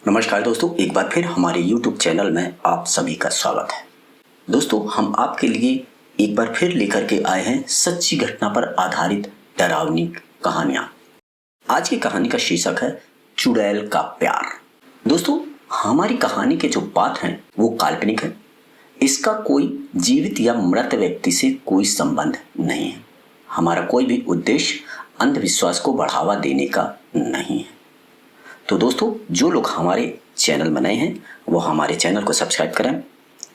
नमस्कार दोस्तों, एक बार फिर हमारे YouTube चैनल में आप सभी का स्वागत है। दोस्तों, हम आपके लिए एक बार फिर लेकर के आए हैं सच्ची घटना पर आधारित डरावनी कहानियां। आज की कहानी का शीर्षक है चुड़ैल का प्यार। दोस्तों, हमारी कहानी के जो पात्र हैं वो काल्पनिक है। इसका कोई जीवित या मृत व्यक्ति से कोई संबंध नहीं है। हमारा कोई भी उद्देश्य अंधविश्वास को बढ़ावा देने का नहीं है। तो दोस्तों, जो लोग हमारे चैनल में नए हैं वो हमारे चैनल को सब्सक्राइब करें,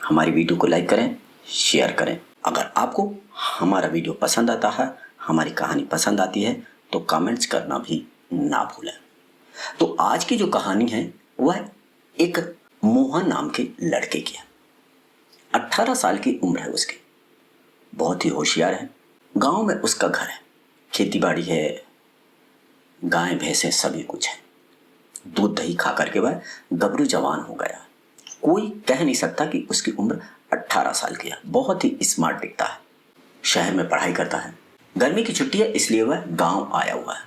हमारी वीडियो को लाइक करें, शेयर करें। अगर आपको हमारा वीडियो पसंद आता है, हमारी कहानी पसंद आती है तो कमेंट्स करना भी ना भूलें। तो आज की जो कहानी है वह एक मोहन नाम के लड़के की है। 18 साल की उम्र है उसकी। बहुत ही होशियार है। गांव में उसका घर है, खेती बाड़ी है, गाय भैंसे सभी कुछ है। दूध दही खा करके वह गबरू जवान हो गया। कोई कह नहीं सकता कि उसकी उम्र 18 साल की है। बहुत ही स्मार्ट दिखता है। शहर में पढ़ाई करता है। गर्मी की छुट्टी है इसलिए वह गांव आया हुआ है।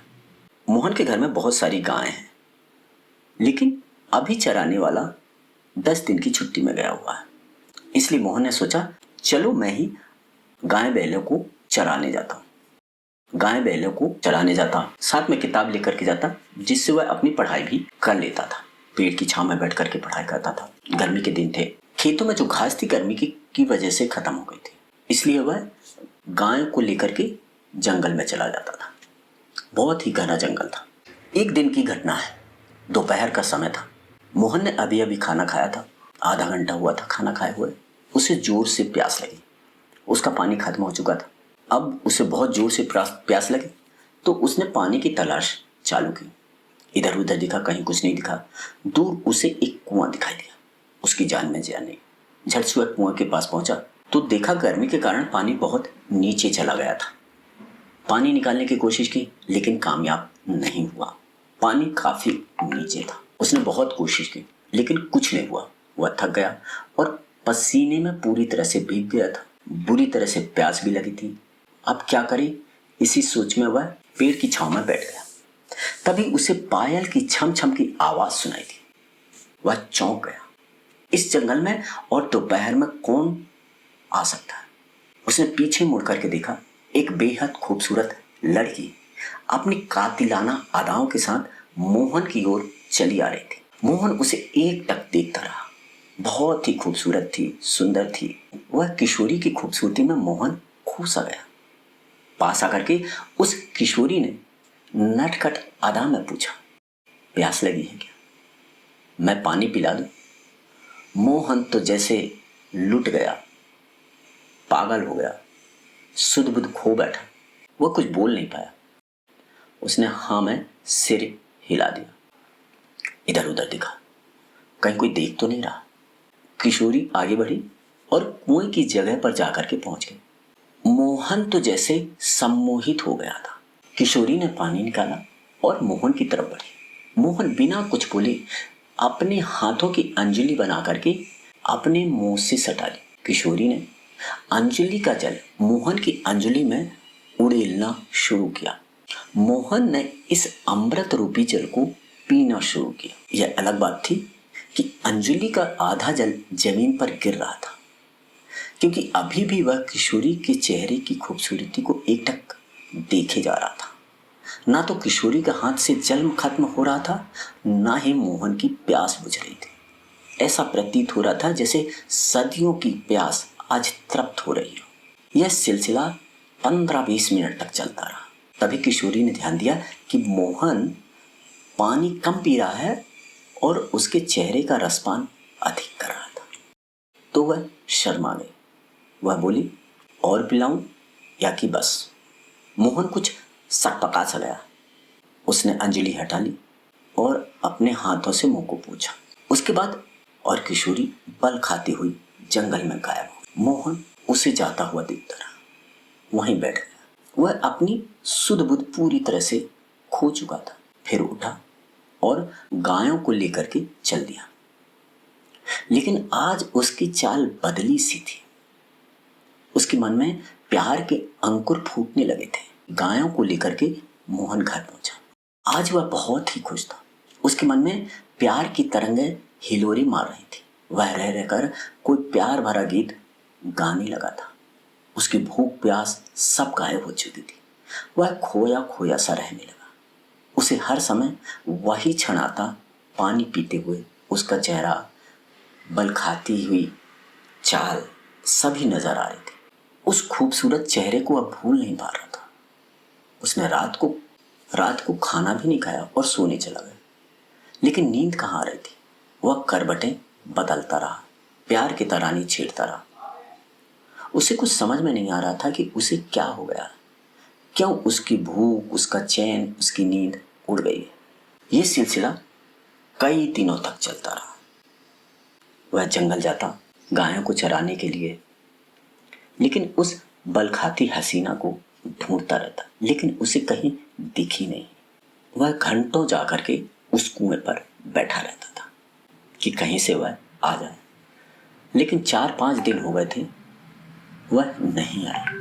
मोहन के घर में बहुत सारी गायें हैं, लेकिन अभी चराने वाला 10 दिन की छुट्टी में गया हुआ है। इसलिए मोहन ने सोचा चलो मैं ही गाय बैलों को चराने जाता हूँ। गाय बैलों को चराने जाता, साथ में किताब लेकर के जाता, जिससे वह अपनी पढ़ाई भी कर लेता था। पेड़ की छांव में बैठ करके पढ़ाई करता था। गर्मी के दिन थे। खेतों में जो घास थी गर्मी की वजह से खत्म हो गई थी, इसलिए वह गायों को लेकर के जंगल में चला जाता था। बहुत ही घना जंगल था। एक दिन की घटना है। दोपहर का समय था। मोहन ने अभी अभी खाना खाया था। आधा घंटा हुआ था खाना खाए हुए। उसे जोर से प्यास लगी। उसका पानी खत्म हो चुका था। अब उसे बहुत जोर से प्यास लगी तो उसने पानी की तलाश चालू की। इधर उधर दिखा, कहीं कुछ नहीं दिखा। दूर उसे एक कुआं दिखाई दिया। उसकी जान में जान नहीं। झट से वह कुआं के पास पहुंचा तो देखा गर्मी के कारण पानी बहुत नीचे चला गया था। पानी निकालने की कोशिश की लेकिन कामयाब नहीं हुआ। पानी काफी नीचे था। उसने बहुत कोशिश की लेकिन कुछ नहीं हुआ। वह थक गया और पसीने में पूरी तरह से भीग गया था। बुरी तरह से प्यास भी लगी थी। अब क्या करे, इसी सोच में वह पेड़ की छांव में बैठ गया। तभी उसे पायल की छम छम की आवाज सुनाई दी। वह चौंक गया। इस जंगल में और दोपहर में कौन आ सकता है? उसने पीछे मुड़ करके देखा। एक बेहद खूबसूरत लड़की अपनी कातिलाना अदाओं के साथ मोहन की ओर चली आ रही थी। मोहन उसे एक टक देखता रहा। बहुत ही खूबसूरत थी, सुंदर थी। वह किशोरी की खूबसूरती में मोहन खो सा गया। पास आकर के उस किशोरी ने नटखट अदा में पूछा, प्यास लगी है क्या? मैं पानी पिला दूं? मोहन तो जैसे लुट गया, पागल हो गया, सुध बुध खो बैठा। वह कुछ बोल नहीं पाया। उसने हाँ में सिर हिला दिया। इधर उधर दिखा, कहीं कोई देख तो नहीं रहा। किशोरी आगे बढ़ी और कुएं की जगह पर जाकर के पहुंच गई। मोहन तो जैसे सम्मोहित हो गया था। किशोरी ने पानी निकाला और मोहन की तरफ बढ़ी। मोहन बिना कुछ बोले अपने हाथों की अंजलि बना करके अपने मुंह से सटा ली। किशोरी ने अंजलि का जल मोहन की अंजलि में उड़ेलना शुरू किया। मोहन ने इस अमृत रूपी जल को पीना शुरू किया। यह अलग बात थी कि अंजलि का आधा जल जमीन पर गिर रहा था, क्योंकि अभी भी वह किशोरी के चेहरे की खूबसूरती को एकटक देखे जा रहा था। ना तो किशोरी के हाथ से जल खत्म हो रहा था, ना ही मोहन की प्यास बुझ रही थी। ऐसा प्रतीत हो रहा था जैसे सदियों की प्यास आज तृप्त हो रही हो। यह सिलसिला 15-20 मिनट तक चलता रहा। तभी किशोरी ने ध्यान दिया कि मोहन पानी कम पी रहा है और उसके चेहरे का रसपान अधिक कर रहा था। तो वह शर्मा गई। वह बोली, और पिलाऊं या कि बस? मोहन कुछ सकपका सा गया। उसने अंजलि हटा ली और अपने हाथों से मुंह को पोंछा। उसके बाद और किशोरी बल खाती हुई जंगल में गायब हो। मोहन उसे जाता हुआ दिखता रहा। वहीं बैठ गया। वह अपनी सुध बुध पूरी तरह से खो चुका था। फिर उठा और गायों को लेकर के चल दिया। लेकिन आज उसकी चाल बदली सी थी। उसके मन में प्यार के अंकुर फूटने लगे थे। गायों को लेकर के मोहन घर पहुंचा। आज वह बहुत ही खुश था। उसके मन में प्यार की तरंगें हिलोरे मार रही थी। वह रह रहकर कोई प्यार भरा गीत गाने लगा था। उसकी भूख प्यास सब गायब हो चुकी थी। वह खोया खोया सा रहने लगा। उसे हर समय वही क्षण आता, पानी पीते हुए उसका चेहरा, बल खाती हुई चाल सभी नजर आ रहे थे। उस खूबसूरत चेहरे को अब भूल नहीं पा रहा था। उसने रात को खाना भी नहीं खाया और सोने चला गया। लेकिन नींद कहाँ आ रही थी। वह करवटें बदलता रहा, प्यार की तरानी छेड़ता रहा। उसे कुछ समझ में नहीं आ रहा था कि उसे क्या हो गया, क्यों उसकी भूख, उसका चैन, उसकी नींद उड़ गई है। ये सिलसिला कई दिनों तक चलता रहा। वह जंगल जाता गायों को चराने के लिए, लेकिन उस बल खाती हसीना को ढूंढता रहता, लेकिन उसे कहीं दिखी नहीं। वह घंटों जाकर के उस कुएं पर बैठा रहता था कि कहीं से वह आ जाए, लेकिन 4-5 दिन हो गए थे, वह नहीं आया।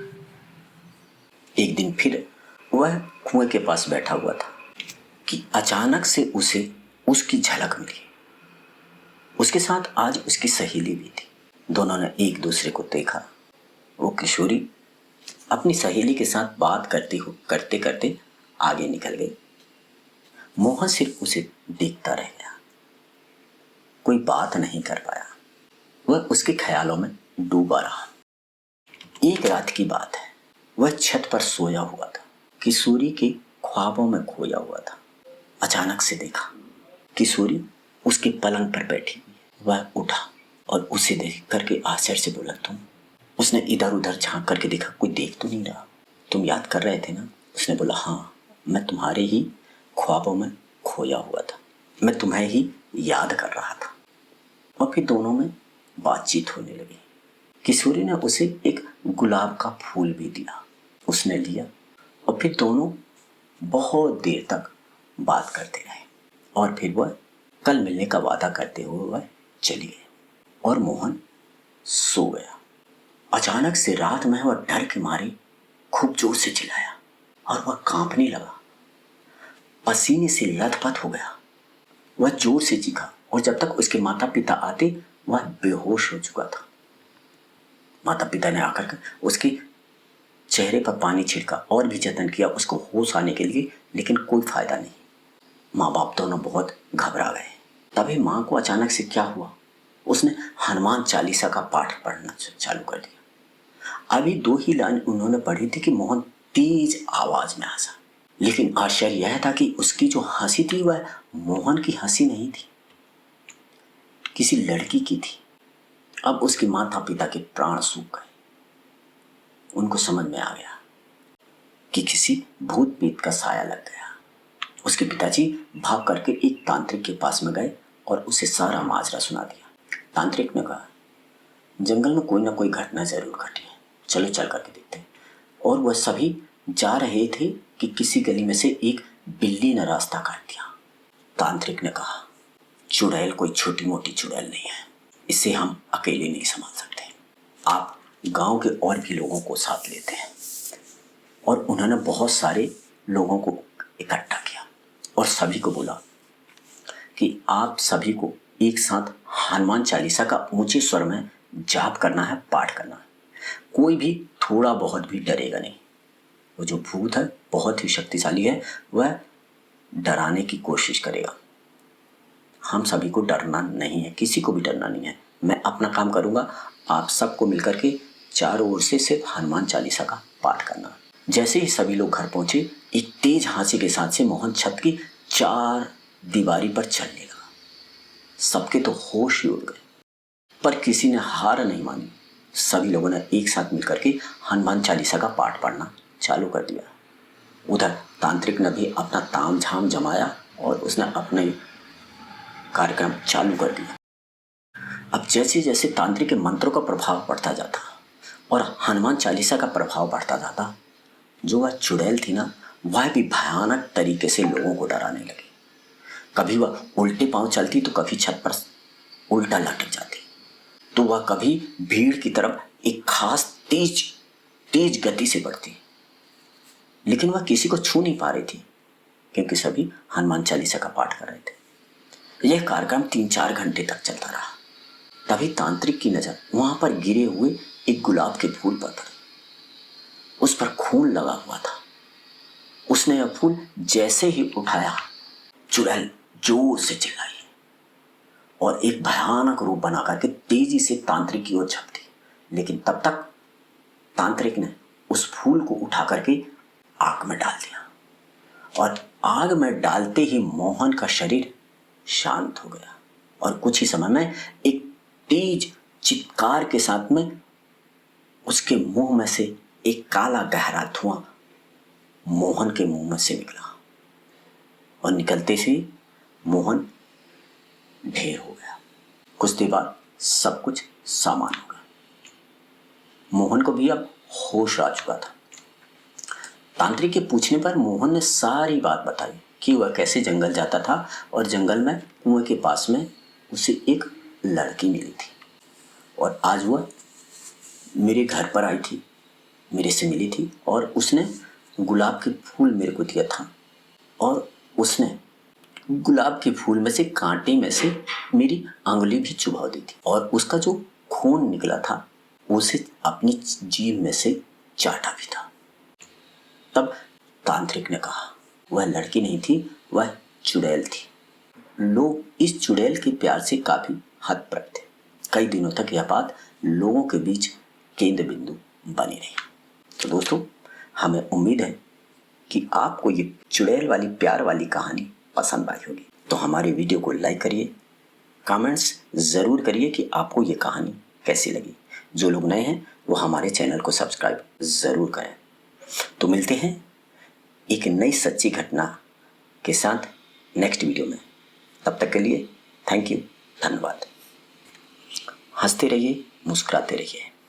एक दिन फिर वह कुएं के पास बैठा हुआ था कि अचानक से उसे उसकी झलक मिली। उसके साथ आज उसकी सहेली भी थी। दोनों ने एक दूसरे को देखा। वो किशोरी अपनी सहेली के साथ बात करते करते आगे निकल गई। मोहन सिर्फ उसे देखता रह गया, कोई बात नहीं कर पाया। वह उसके ख्यालों में डूबा रहा। एक रात की बात है, वह छत पर सोया हुआ था, किशोरी के ख्वाबों में खोया हुआ था। अचानक से देखा किशोरी उसके पलंग पर बैठी हुई। वह उठा और उसे देख करके आश्चर्य से बोला, तुम? उसने इधर उधर झांक करके देखा, कोई देख तो नहीं रहा। तुम याद कर रहे थे ना? उसने बोला, हाँ, मैं तुम्हारे ही ख्वाबों में खोया हुआ था, मैं तुम्हें ही याद कर रहा था। और फिर दोनों में बातचीत होने लगी। किशोरी ने उसे एक गुलाब का फूल भी दिया, उसने लिया और फिर दोनों बहुत देर तक बात करते रहे। और फिर वह कल मिलने का वादा करते हुए वह चली गई और मोहन सो गया। अचानक से रात में वह डर के मारे खूब जोर से चिल्लाया और वह कांपने लगा, पसीने से लथपथ हो गया। वह जोर से चीखा और जब तक उसके माता पिता आते वह बेहोश हो चुका था। माता पिता ने आकर के उसके चेहरे पर पानी छिड़का और भी जतन किया उसको होश आने के लिए, लेकिन कोई फायदा नहीं। माँ बाप दोनों बहुत घबरा गए। तभी माँ को अचानक से क्या हुआ, उसने हनुमान चालीसा का पाठ पढ़ना चालू कर दिया। अभी 2 ही लाइन उन्होंने पढ़ी थी कि मोहन तेज आवाज में हंसा। लेकिन आश्चर्य यह था कि उसकी जो हंसी थी वह मोहन की हंसी नहीं थी, किसी लड़की की थी। अब उसके माता पिता के प्राण सूख गए। उनको समझ में आ गया कि किसी भूत प्रेत का साया लग गया। उसके पिताजी भाग करके एक तांत्रिक के पास में गए और उसे सारा माजरा सुना दिया। तांत्रिक ने कहा, जंगल में कोई ना कोई घटना जरूर घटी है, चलो चल करके देखते हैं। और वह सभी जा रहे थे कि किसी गली में से एक बिल्ली ने रास्ता काट दिया। तांत्रिक ने कहा, चुड़ैल कोई छोटी मोटी चुड़ैल नहीं है, इसे हम अकेले नहीं संभाल सकते, आप गांव के और भी लोगों को साथ लेते हैं। और उन्होंने बहुत सारे लोगों को इकट्ठा किया और सभी को बोला कि आप सभी को एक साथ हनुमान चालीसा का ऊंचे स्वर में जाप करना है, पाठ करना है। कोई भी थोड़ा बहुत भी डरेगा नहीं। वो जो भूत है बहुत ही शक्तिशाली है, वह डराने की कोशिश करेगा। हम सभी को डरना नहीं है, किसी को भी डरना नहीं है। मैं अपना काम करूंगा, आप सबको मिलकर के चारों ओर से सिर्फ हनुमान चालीसा का पाठ करना। जैसे ही सभी लोग घर पहुंचे, एक तेज हंसी के साथ से मोहन छत की 4 दीवारी पर चलने लगा। सबके तो होश ही उड़ गए, पर किसी ने हार नहीं मानी। सभी लोगों ने एक साथ मिलकर के हनुमान चालीसा का पाठ पढ़ना चालू कर दिया। उधर तांत्रिक ने भी अपना ताम झाम जमाया और उसने अपने कार्यक्रम चालू कर दिया। अब जैसे जैसे तांत्रिक के मंत्रों का प्रभाव बढ़ता जाता और हनुमान चालीसा का प्रभाव बढ़ता जाता, जो वह चुड़ैल थी ना, वह भी भयानक तरीके से लोगों को डराने लगी। कभी वह उल्टे पांव चलती तो कभी छत पर उल्टा लटक जाती, तो वह कभी भीड़ की तरफ एक खास तेज गति से बढ़ती। लेकिन वह किसी को छू नहीं पा रही थी, क्योंकि सभी हनुमान चालीसा का पाठ कर रहे थे। यह कार्यक्रम 3-4 घंटे तक चलता रहा। तभी तांत्रिक की नजर वहां पर गिरे हुए एक गुलाब के फूल पर पड़ी। उस पर खून लगा हुआ था। उसने यह फूल जैसे ही उठाया, चुड़ैल जोर से चिल्लाई और एक भयानक रूप बना करके तेजी से तांत्रिक की ओर झपटी। लेकिन तब तक तांत्रिक ने उस फूल को उठा करके आग में डाल दिया और आग में डालते ही मोहन का शरीर शांत हो गया और कुछ ही समय में एक तेज चित्कार के साथ में उसके मुंह में से एक काला गहरा धुआं मोहन के मुंह में से निकला और निकलते से मोहन ढेर हो गया। कुछ देर बाद सब कुछ सामान्य हो गया। मोहन को भी अब होश आ चुका था। तांत्रिक के पूछने पर मोहन ने सारी बात बताई कि वह कैसे जंगल जाता था और जंगल में कुएं के पास में उसे एक लड़की मिली थी और आज वह मेरे घर पर आई थी, मेरे से मिली थी और उसने गुलाब के फूल मेरे को दिया था और उसने गुलाब के फूल में से कांटे में से मेरी अंगुली भी चुभा दी थी और उसका जो खून निकला था उसे अपनी जीभ में से चाटा भी था। तब तांत्रिक ने कहा वह लड़की नहीं थी, वह चुड़ैल थी। लोग इस चुड़ैल के प्यार से काफी हतप्रभ थे। कई दिनों तक यह बात लोगों के बीच केंद्र बिंदु बनी रही। तो दोस्तों, हमें उम्मीद है कि आपको ये चुड़ैल वाली प्यार वाली कहानी पसंद आई होगी। तो हमारे वीडियो को लाइक करिए, कमेंट्स ज़रूर करिए कि आपको ये कहानी कैसी लगी। जो लोग नए हैं वो हमारे चैनल को सब्सक्राइब ज़रूर करें। तो मिलते हैं एक नई सच्ची घटना के साथ नेक्स्ट वीडियो में। तब तक के लिए थैंक यू, धन्यवाद। हंसते रहिए, मुस्कुराते रहिए।